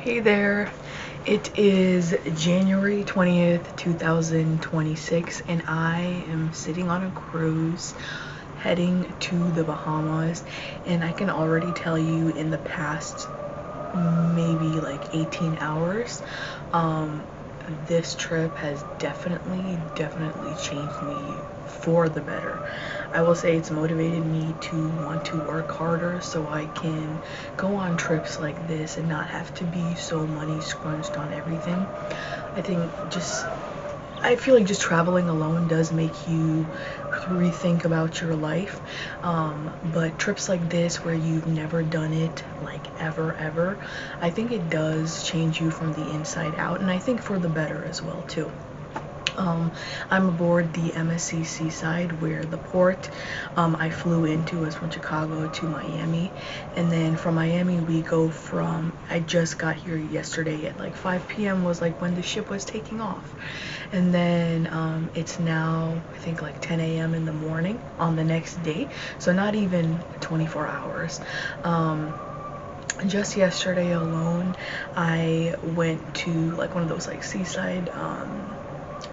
Hey there, it is January 20th, 2026, and I am sitting on a cruise heading to the Bahamas. And I can already tell you, in the past maybe like 18 hours, this trip has definitely changed me for the better. I will say it's motivated me to want to work harder so I can go on trips like this and not have to be so money scrunched on everything. I feel like just traveling alone does make you rethink about your life. But trips like this where you've never done it, like ever, I think it does change you from the inside out, and I think for the better as well too. I'm aboard the MSC Seaside, where the port I flew into was from Chicago to Miami, and then from Miami I just got here yesterday at like 5 p.m. was like when the ship was taking off, and then it's now I think like 10 a.m. in the morning on the next day, so not even 24 hours. Just yesterday alone, I went to like one of those like seaside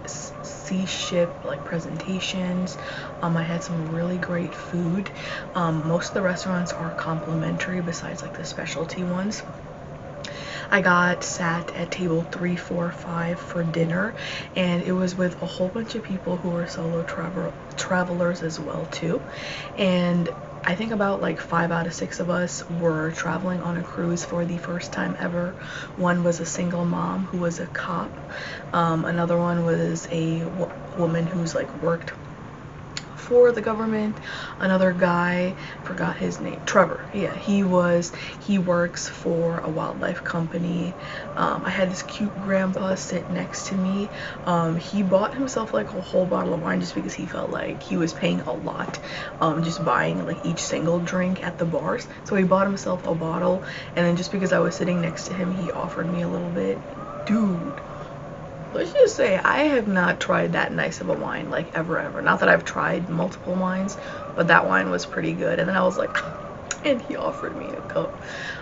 sea ship like presentations. I had some really great food. Most of the restaurants are complimentary besides like the specialty ones. I got sat at table 3, 4, 5 for dinner, and it was with a whole bunch of people who were solo travelers as well too. And I think about like 5 out of 6 of us were traveling on a cruise for the first time ever. One was a single mom who was a cop. Another one was a woman who's like worked for the government. Another guy, forgot his name, Trevor. Yeah, he works for a wildlife company. I had this cute grandpa sit next to me. He bought himself like a whole bottle of wine just because he felt like he was paying a lot, just buying like each single drink at the bars. So he bought himself a bottle, and then just because I was sitting next to him, he offered me a little bit. Dude, let's just say I have not tried that nice of a wine like ever. Not that I've tried multiple wines, but that wine was pretty good. And then I was like, and he offered me a cup.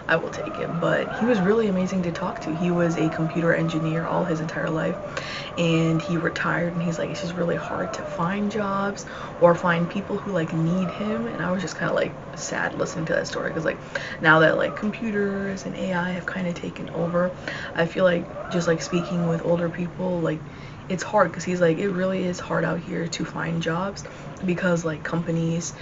I will take it. But he was really amazing to talk to. He was a computer engineer all his entire life, and he retired, and he's like, it's just really hard to find jobs or find people who like need him. And I was just kind of like sad listening to that story, because like now that like computers and AI have kind of taken over, I feel like just like speaking with older people, like it's hard, because he's like, it really is hard out here to find jobs because like companies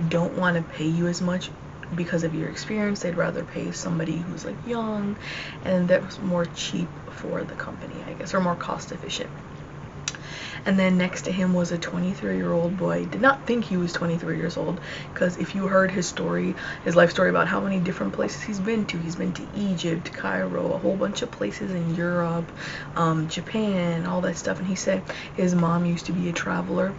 don't want to pay you as much because of your experience. They'd rather pay somebody who's like young, and that's more cheap for the company, I guess, or more cost efficient. And then next to him was a 23-year-old boy. Did not think he was 23 years old, because if you heard his story, his life story about how many different places he's been to Egypt, Cairo, a whole bunch of places in Europe, Japan, all that stuff. And he said his mom used to be a traveler,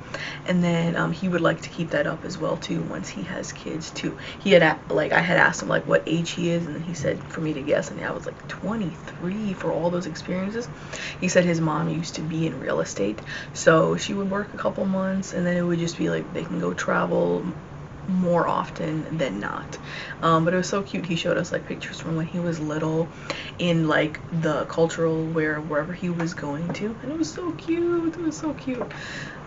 and then he would like to keep that up as well too once he has kids too. He had I had asked him like what age he is, and then he said for me to guess, and I was like 23 for all those experiences. He said his mom used to be in real estate, so she would work a couple months, and then it would just be like they can go travel more often than not. But it was so cute. He showed us like pictures from when he was little in like the cultural wherever he was going to, and it was so cute. It was so cute.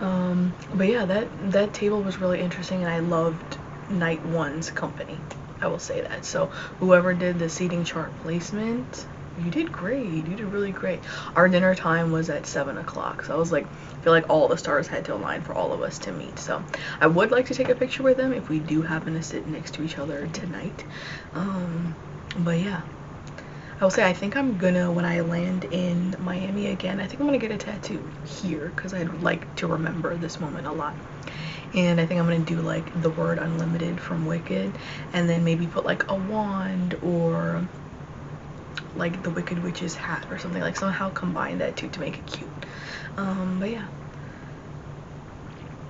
But yeah, that table was really interesting, and I loved night one's company, I will say that. So whoever did the seating chart placement, you did great. You did really great. Our dinner time was at 7 o'clock, so I was like, I feel like all the stars had to align for all of us to meet. So I would like to take a picture with them if we do happen to sit next to each other tonight. But yeah, I will say I think I'm gonna, when I land in Miami again, I think I'm gonna get a tattoo here, because I'd like to remember this moment a lot. And I think I'm gonna do like the word unlimited from Wicked, and then maybe put like a wand or like the Wicked Witch's hat or something, like somehow combine that two to make it cute. But yeah,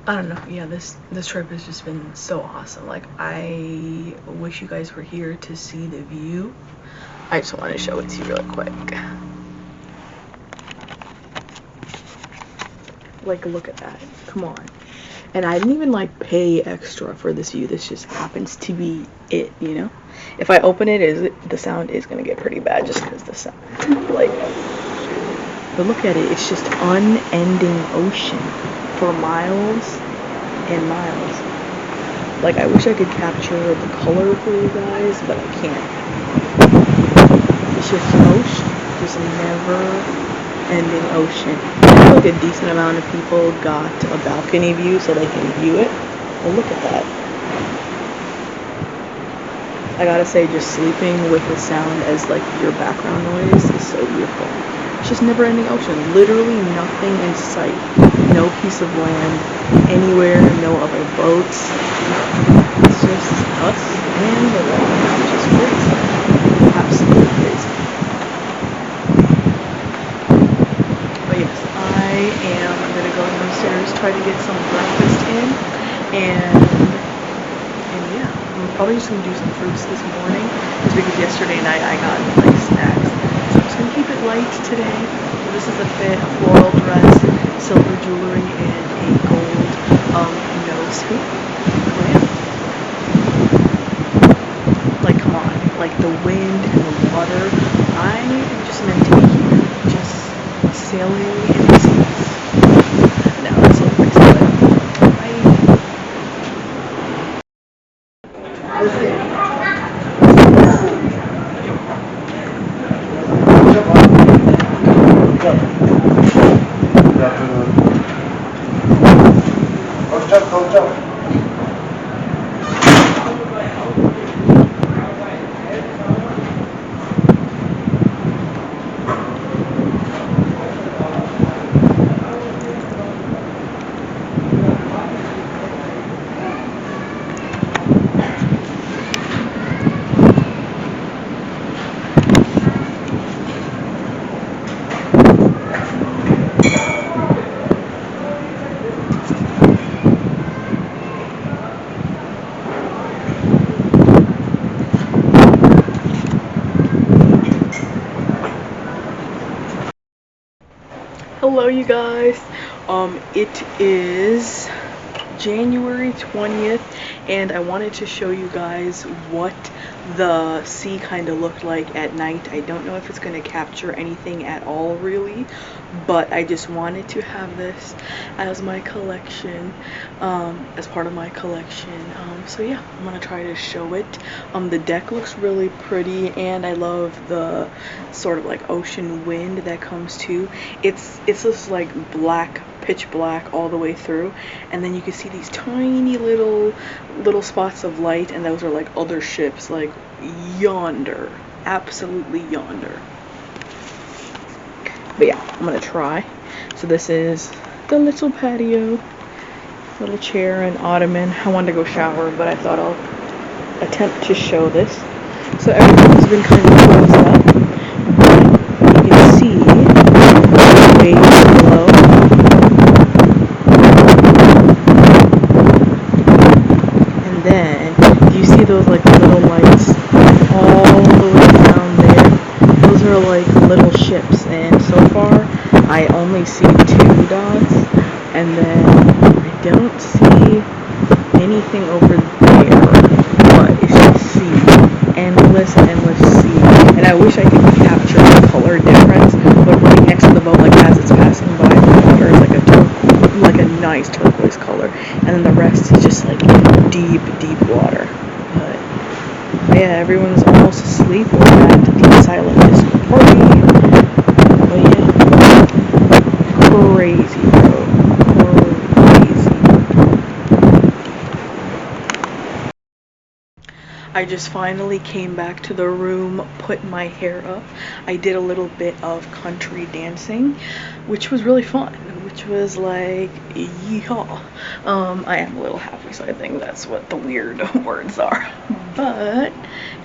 I don't know. Yeah, this trip has just been so awesome. Like, I wish you guys were here to see the view. I just want to show it to you really quick. Like, look at that. Come on. And I didn't even like pay extra for this view. This just happens to be it, you know? If I open it, the sound is gonna get pretty bad just because the sound, like, but look at it. It's just unending ocean for miles and miles. Like, I wish I could capture the color for you guys, but I can't. It's just ocean, just never-ending ocean. I feel like a decent amount of people got a balcony view so they can view it. Well, look at that. I gotta say, just sleeping with the sound as like your background noise is so beautiful. It's just never-ending ocean. Literally nothing in sight. No piece of land anywhere. No other boats. It's just us and the water, which is crazy. Absolutely crazy. But yes, I am gonna go downstairs, try to get some breakfast in, and yeah, I'm probably just gonna do some fruits this morning, just because yesterday night I got like snacks. So I'm just gonna keep it light today. So this is a fit, a floral dress, silver jewelry, and a gold nose hoop. Oh yeah. Like, come on, like the wind and the water. I am just meant to be here, just sailing in the seas. Now that's a little excited. Bye. Hello you guys. It is January 20th and I wanted to show you guys what the sea kind of looked like at night. I don't know if it's going to capture anything at all really, but I just wanted to have this as my collection, as part of my collection. So yeah, I'm gonna try to show it. The deck looks really pretty and I love the sort of like ocean wind that comes too. It's just like black, pitch black all the way through, and then you can see these tiny little spots of light, and those are like other ships, like yonder, absolutely yonder. But yeah, I'm gonna try. So this is the little patio, little chair and ottoman. I wanted to go shower, but I thought I'll attempt to show this. So everything's been kind of closed up, but you can see the waves below. And then you see those like little lights all the way down there. Those are like little ships, and so far I only see 2 dots, and then I don't see anything over there, but it's just sea, endless sea. And I wish I could capture the color difference, but right next to the boat, like as it's passing by, the water is like a nice turquoise color, and then the rest is just like deep water. But yeah, everyone's almost asleep. We're at the silent disco party. But yeah, crazy, bro. Crazy. I just finally came back to the room, put my hair up. I did a little bit of country dancing, which was really fun, which was like, yeehaw. I am a little happy, so I think that's what the weird words are. But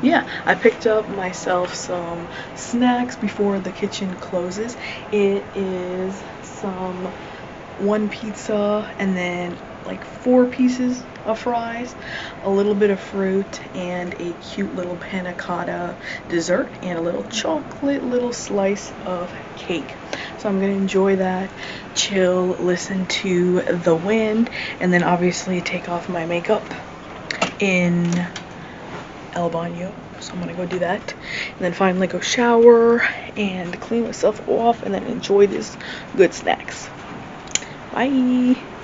yeah, I picked up myself some snacks before the kitchen closes. It is one pizza and then like 4 pieces of fries, a little bit of fruit, and a cute little panna cotta dessert, and a little chocolate little slice of cake. So I'm gonna enjoy that, chill, listen to the wind, and then obviously take off my makeup in El Baño. So I'm gonna go do that, and then finally go shower and clean myself off, and then enjoy these good snacks. Bye.